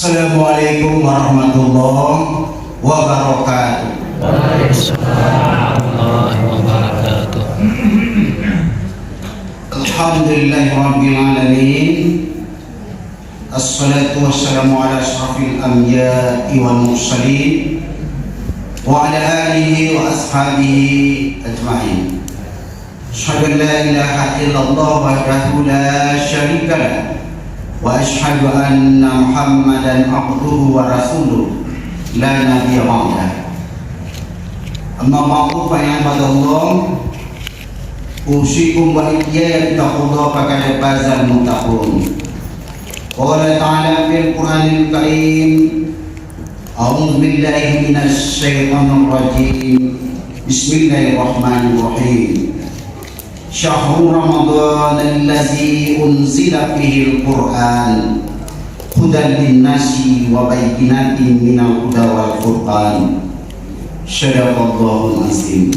Assalamualaikum warahmatullahi wabarakatuh. Waalaikumsalam warahmatullahi wabarakatuh. Alhamdulillahi rabbil alamin. Assalatu wassalamu ala asyrafil anbiya'i wal mursalin wa ala alihi wa ashabihi ajma'in. Asyhadu an la ilaha illallah wahdahu la syarika lah wa asyhadu anna Muhammadan abduhu wa rasuluh la nabiyya ba'dah. Amma ba'du fa ya ibadallah, usikum wa iyaya bittaqullah faqad fazal muttaqun. Qala ta'ala fil Qur'anil Karim, a'udzu billahi minasy syaithanir rajim. Bismillahirrahmanirrahim. Syahrul Ramadan allazi unzila fihil Qur'an hudan linnasi wa bayyinatin minal huda wal furqan. Shadaqallahul azim.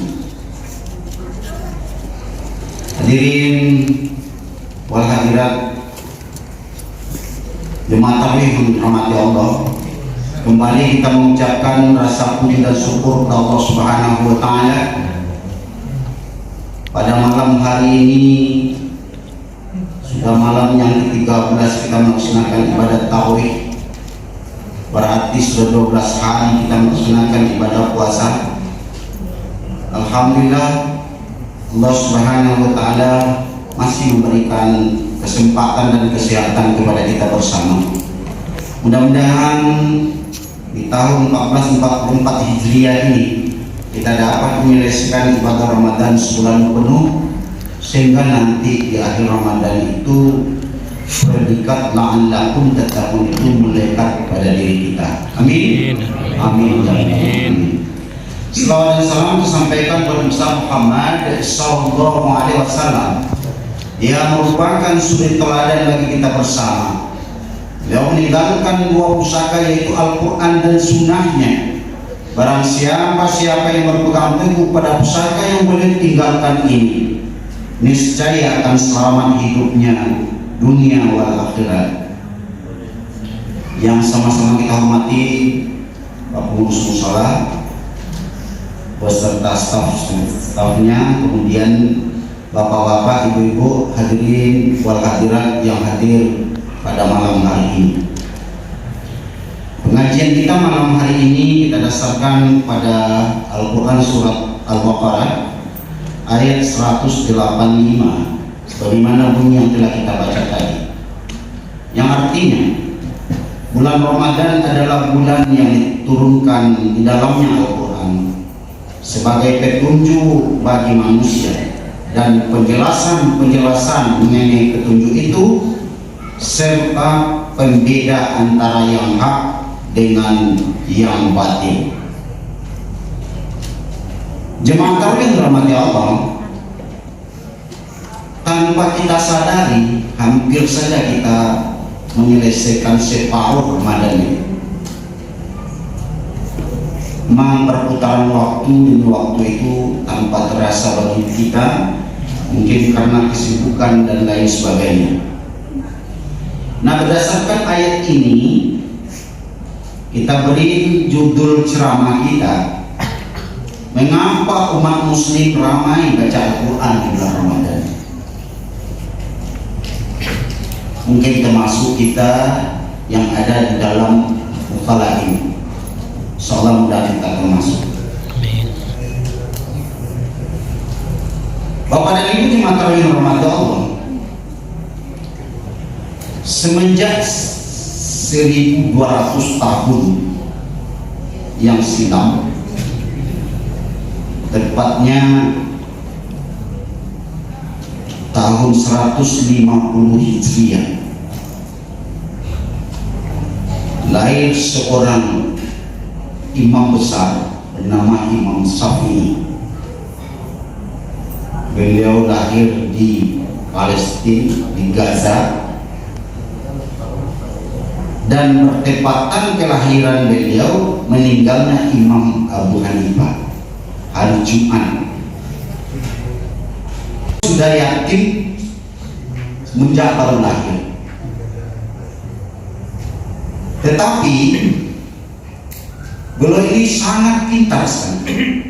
Hadirin wal hadirat jemaah tarawih yang dirahmati Allah, kembali kita mengucapkan rasa puji dan syukur kepada Allah Subhanahu wa taala. Pada malam hari ini sudah malam yang ke-13 kita melaksanakan ibadah tarawih. Berarti sudah 12 hari kita melaksanakan ibadah puasa. Alhamdulillah, Allah Subhanahu wa taala masih memberikan kesempatan dan kesehatan kepada kita bersama. Mudah-mudahan di tahun 1444 Hijriah ini kita dapat menyelesaikan ibadah Ramadan sebulan penuh, sehingga nanti di akhir Ramadan itu predikat la'allakum tattaqun itu melekat kepada diri kita. Amin. Amin. Amin. Salawat dan salam disampaikan kepada Mustafa Muhammad sallallahu alaihi wasallam yang merupakan suri teladan bagi kita bersama. Beliau meninggalkan dua pusaka, yaitu Al-Quran dan Sunnahnya. Barang siapa yang berpegang teguh pada pusaka yang beliau tinggalkan ini, niscaya akan selamat hidupnya dunia wal akhirat. Yang sama-sama kita hormati Bapak Pengurus Mushola beserta stafnya, kemudian bapak-bapak, ibu-ibu, hadirin wal hadirat yang hadir pada malam hari ini. Pengajian kita malam hari ini kita dasarkan pada Al-Quran surat Al-Baqarah ayat 185, sebagaimana bunyi yang telah kita baca tadi, yang artinya bulan Ramadan adalah bulan yang diturunkan di dalamnya Al-Quran sebagai petunjuk bagi manusia dan penjelasan mengenai petunjuk itu serta pembeda antara yang hak dengan yang batil. Jemaah tarawih yang dirahmati Allah, tanpa kita sadari hampir saja kita menyelesaikan separuh Ramadan ini. Memang perputaran waktu demi waktu itu tanpa terasa bagi kita, mungkin karena kesibukan dan lain sebagainya. Nah, berdasarkan ayat ini kita beri judul ceramah kita, mengapa umat muslim ramai baca Al-Quran di bulan Ramadan. Mungkin termasuk kita yang ada di dalam mukhalah ini. Insyaallah mudah kita termasuk. Bapak dan Ibu jemaah tarawih yang dirahmati Allah, semenjak 1200 tahun yang silam, tepatnya tahun 150 Hijriah, lahir seorang imam besar bernama Imam Syafi'i. Beliau lahir di Palestina, di Gaza, dan bertepatan kelahiran beliau meninggalnya Imam Abu Hanifah hari Jumat. Sudah yatim semenjak baru lahir. Tetapi beliau ini sangat pintar sekali.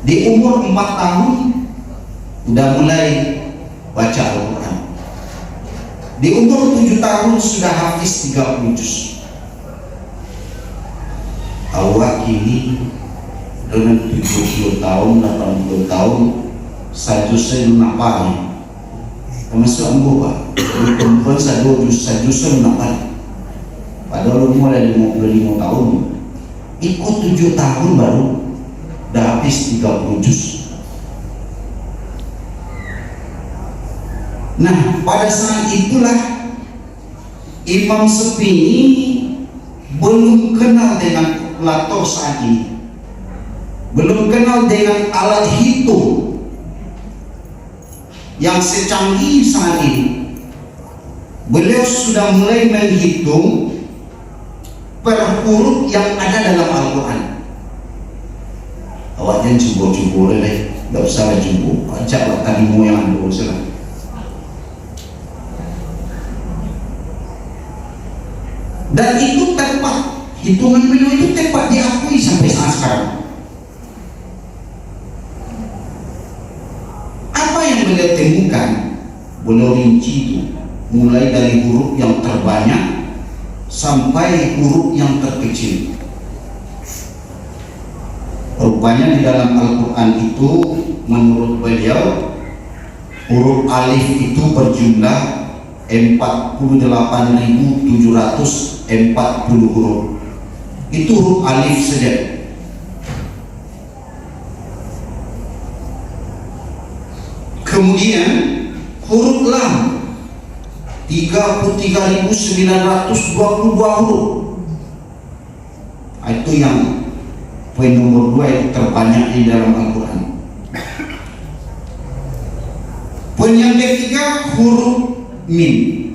Di umur 4 tahun sudah mulai baca Al-Quran. Di umur 7 tahun sudah hafiz 30 juz. Awak kini dengan 70 tahun, 80 tahun satu saya lunak termasuk ambo pak perempuan satu saya lunak. Padahal mulai 55 tahun ikut 7 tahun baru dah habis 30 juz. Nah pada saat itulah Imam Sepi ini belum kenal dengan kalkulator saat ini, belum kenal dengan alat hitung yang secanggih saat ini. Beliau sudah mulai menghitung per huruf yang ada dalam Al-Quran. Awak jangan cubo-cubo deh, tidak usah cubo, ajaklah tadi moyang dulu salah. Dan itu tepat, hitungan beliau itu tepat diakui sampai saat sekarang. Apa yang beliau temukan, beliau rinci itu mulai dari huruf yang terbanyak sampai huruf yang terkecil. Rupanya di dalam Al-Quran itu menurut beliau huruf alif itu berjumlah 48.740 huruf. Itu huruf alif saja. Kemudian huruf lam 33.922 huruf. Itu yang poin nomor 2 yang terbanyak di dalam Al-Quran. Poin yang ketiga huruf mim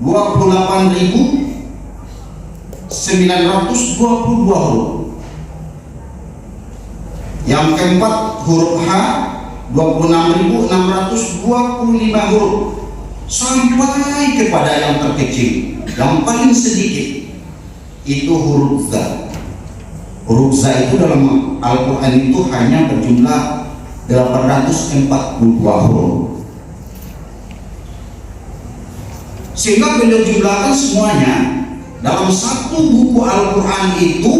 28.922 huruf. Yang keempat huruf H 26.625 huruf, sampai kepada yang terkecil, yang paling sedikit itu huruf Z. Huruf Z itu dalam Al-Quran itu hanya berjumlah 842 huruf. Sehingga beliau jumlahkan semuanya dalam satu buku Al-Quran itu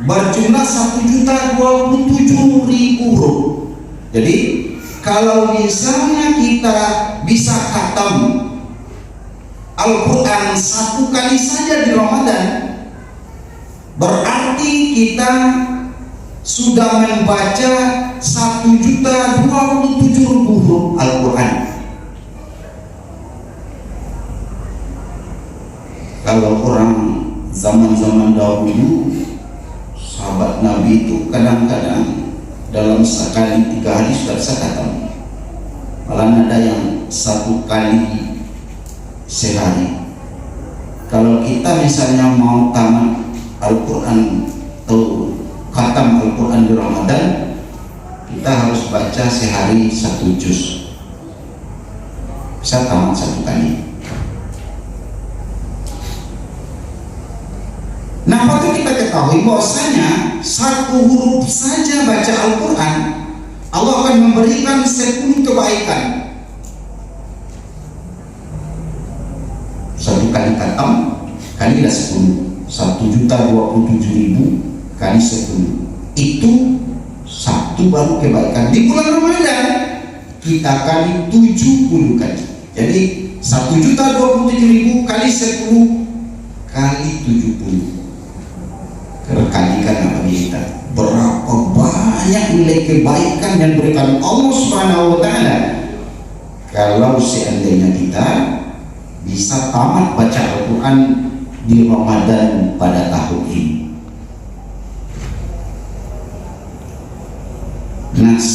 berjumlah 1.027.000 huruf. Jadi kalau misalnya kita bisa khatam Al-Quran satu kali saja di Ramadan, berarti kita sudah membaca 1.027.000 huruf Al-Quran. Kalau orang zaman-zaman dahulu, sahabat Nabi itu kadang-kadang dalam sekali 3 hari sudah bisa khatam. Malah ada yang 1 kali sehari. Kalau kita misalnya mau tamat Al-Quran atau khatam Al-Quran di Ramadan, kita harus baca sehari 1 juz, bisa tamat 1 kali. Nah, patut kita ketahui bahwasanya 1 huruf saja baca Al-Quran, Allah akan memberikan 10 kebaikan. 1 kali khatam kalilah 10, 1.027.000 kali 10, itu 1 baru kebaikan. Di bulan Ramadan kita kali 70 kali. Jadi 1.027.000 kali 10 kali 70. Kalikan apa kita, berapa banyak nilai kebaikan yang diberikan Allah Subhanahu wa Ta'ala kalau seandainya kita bisa tamat baca Al-Quran di Ramadan pada tahun ini. Nas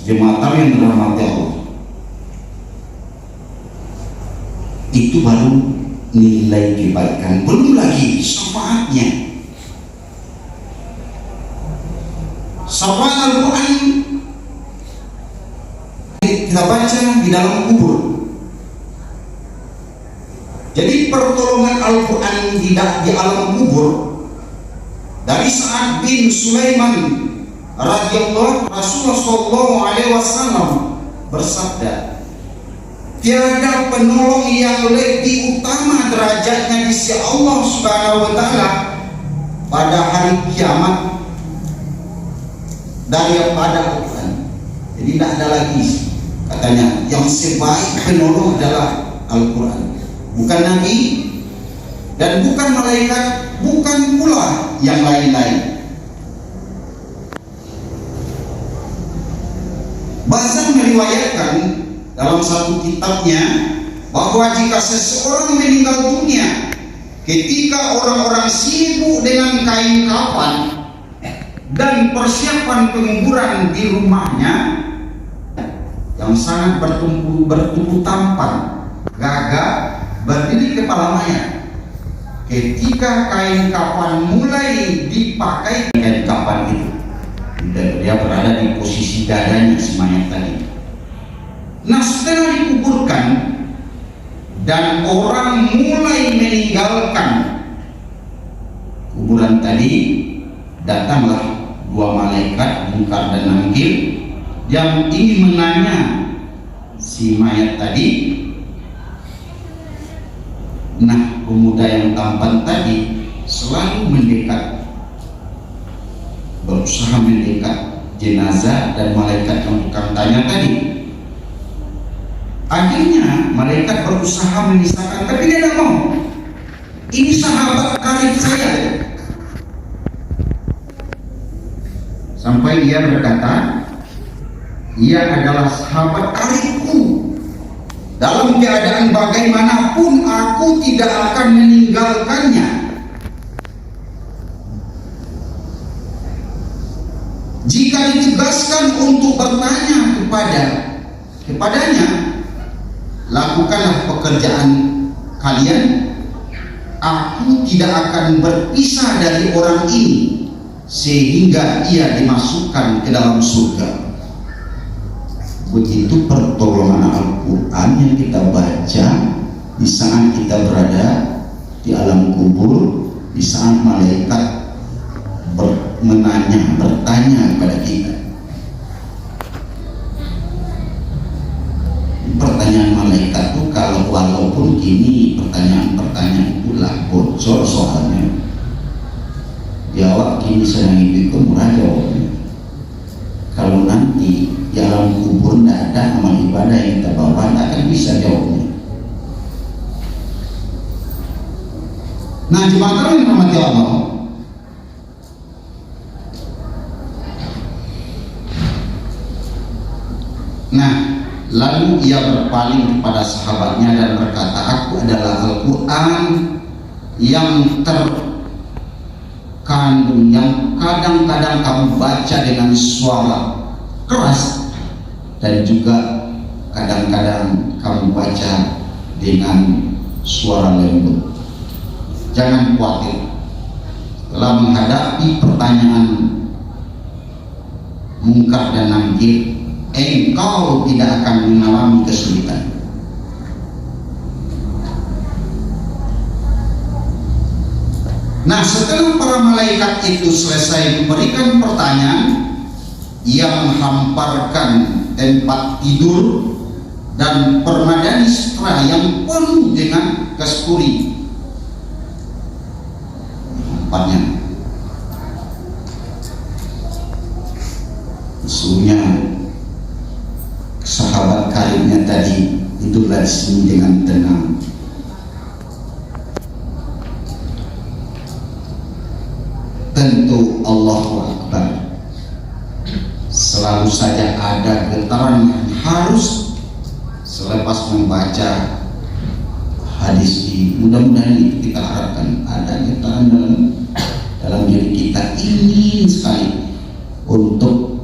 jemaah yang dirahmati Allah, itu baru nilai kebaikan, belum lagi syafaatnya. Syafaat Al-Quran kita baca di dalam kubur. Jadi pertolongan Al-Quran tidak di alam kubur. Dari Sa'ad bin Sulaiman radhiyallahu Rasulullah sallallahu alaihi wasallam bersabda, tiada penolong yang lebih utama derajatnya di sisi Allah Subhanahu wa taala pada hari kiamat daripada Al-Quran. Jadi tidak ada lagi katanya yang sebaik penolong adalah Al-Quran, bukan Nabi dan bukan malaikat, bukan pula yang lain-lain. Bazan meriwayatkan dalam satu kitabnya bahwa jika seseorang meninggal dunia ketika orang-orang sibuk dengan kain kafan dan persiapan penguburan di rumahnya yang sangat bertumbuh tampan, gagah, berdiri kepala mayat, ketika kain kafan mulai dipakai, kain kafan itu dan dia berada di posisi dadanya si mayat tadi. Nah, setelah dikuburkan dan orang mulai meninggalkan kuburan tadi, datanglah dua malaikat Munkar dan Nakir yang ingin menanya si mayat tadi. Nah, pemuda yang tampan tadi selalu mendekat, berusaha mendekat jenazah dan malaikat yang tukang tanya tadi. Akhirnya malaikat berusaha memisahkan, tapi dia tidak mau. Ini sahabat karib saya. Sampai dia berkata, ia adalah sahabat karibku. Dalam keadaan bagaimanapun aku tidak akan meninggalkannya. Jika ditugaskan untuk bertanya kepadanya, lakukanlah pekerjaan kalian. Aku tidak akan berpisah dari orang ini sehingga ia dimasukkan ke dalam surga. Begitu pertolongan Al-Quran yang kita baca di saat kita berada di alam kubur, di saat malaikat bertanya kepada kita. Pertanyaan malaikat itu walaupun kini pertanyaan itulah bocor soalnya, jawab kini sedang itu murah jawabnya. Kalau nanti di alam kubur tidak ada amal ibadah yang kita bawa, tidak akan bisa jawabnya. Nah, jemaah yang dirahmati Allah, nah, lalu ia berpaling kepada sahabatnya dan berkata, aku adalah Al-Quran yang terkandung, yang kadang-kadang kamu baca dengan suara keras dan juga kadang-kadang kamu baca dengan suara lembut. Jangan khawatir, telah menghadapi pertanyaan Munkar dan Nakir, engkau tidak akan mengalami kesulitan. Nah, setelah para malaikat itu selesai memberikan pertanyaan, ia menghamparkan tempat tidur dan permadani sutra yang penuh dengan kasturi. Hamparnya usulnya sahabat karibnya tadi tidurlah di sini dengan tenang. Tentu Allahu Akbar selalu saja ada getaran yang harus selepas membaca hadis ini. Mudah-mudahan itu kita harapkan ada getaran dalam diri kita, ingin sekali untuk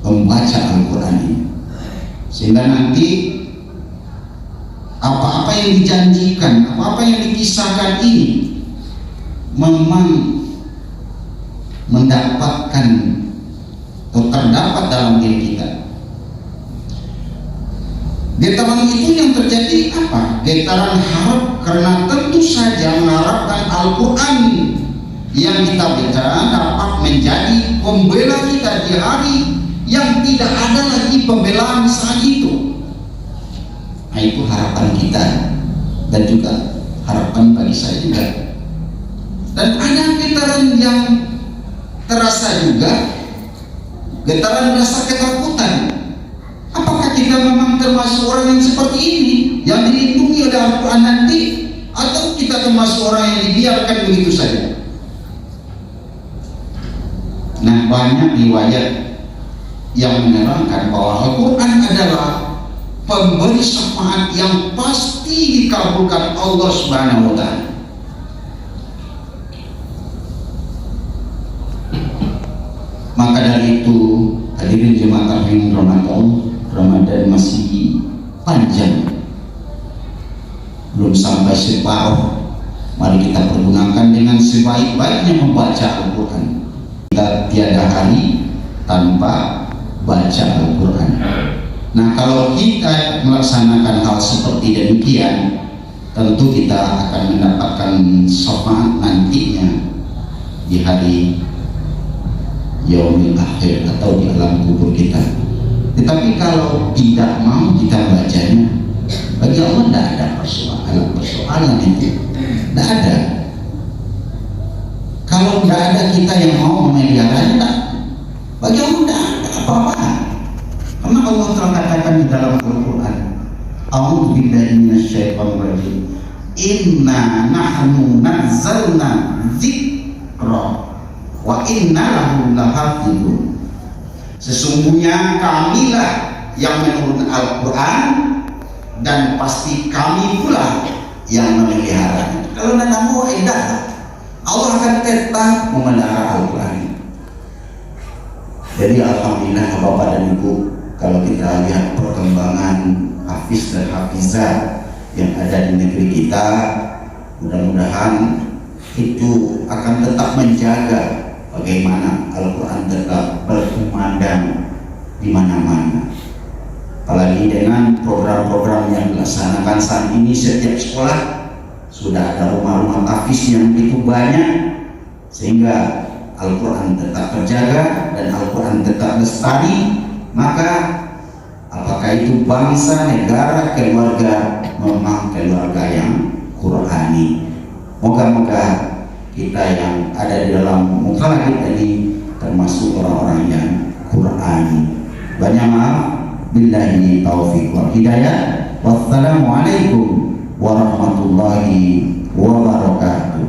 membaca Al-Quran ini, sehingga nanti apa-apa yang dijanjikan, apa-apa yang dikisahkan ini memang mendapatkan atau terdapat dalam diri kita. Getaran itu yang terjadi apa? Getaran harap, karena tentu saja mengharapkan Al-Quran yang kita baca dapat menjadi pembela kita di hari yang tidak ada lagi pembelaan saat itu. Nah, itu harapan kita dan juga harapan bagi saya juga. Dan ada getaran yang terasa juga, getaran rasa ketakutan. Apakah kita memang termasuk orang yang seperti ini, yang dilindungi oleh Al-Quran nanti, atau kita termasuk orang yang dibiarkan begitu saja? Nah, banyak riwayat yang menerangkan bahwa Al-Quran adalah pemberi syafaat yang pasti dikabulkan Allah Subhanahu wa Ta'ala. Maka dari itu, hadirin jemaah yang Ramadan masih panjang, belum sampai separuh. Mari kita pergunakan dengan sebaik-baiknya membaca Al-Quran. Kita tiada hari tanpa baca Al-Quran. Nah, kalau kita melaksanakan hal seperti demikian, tentu kita akan mendapatkan syafaat nantinya di hari yaumil akhir atau di alam kubur kita. Tetapi kalau tidak mau kita bacanya, bagi Allah tidak ada persoalan itu, tidak ada. Kalau tidak ada kita yang mau memeliharanya, bagi Allah tidak ada apa-apa. Karena Allah telah katakan di dalam Al-Quran, A'udzu billahi minasyaitonir rajim, Inna nahnu nazzalna dzikra wa inna lahu lahafizun. Sesungguhnya kamilah yang menurunkan Al-Quran dan pasti kami pula yang memelihara. Kalau tidak mau, Allah akan tetap memelihara Al-Quran. Jadi alhamdulillah Bapak dan Ibu, kalau kita lihat perkembangan hafiz dan hafizah yang ada di negeri kita, mudah-mudahan itu akan tetap menjaga bagaimana Al-Quran tetap berkumandang di mana-mana. Apalagi dengan program-program yang dilaksanakan saat ini, setiap sekolah sudah ada rumah-rumah tahfiz yang begitu banyak, sehingga Al-Quran tetap terjaga dan Al-Quran tetap lestari. Maka apakah itu bangsa, negara, keluarga, memang keluarga yang Qurani. Moga-moga kita yang ada di dalam muka langit ini termasuk orang-orang yang Qurani. Banyak maaf. Billahi taufiq wal hidayah. Wassalamualaikum warahmatullahi wabarakatuh.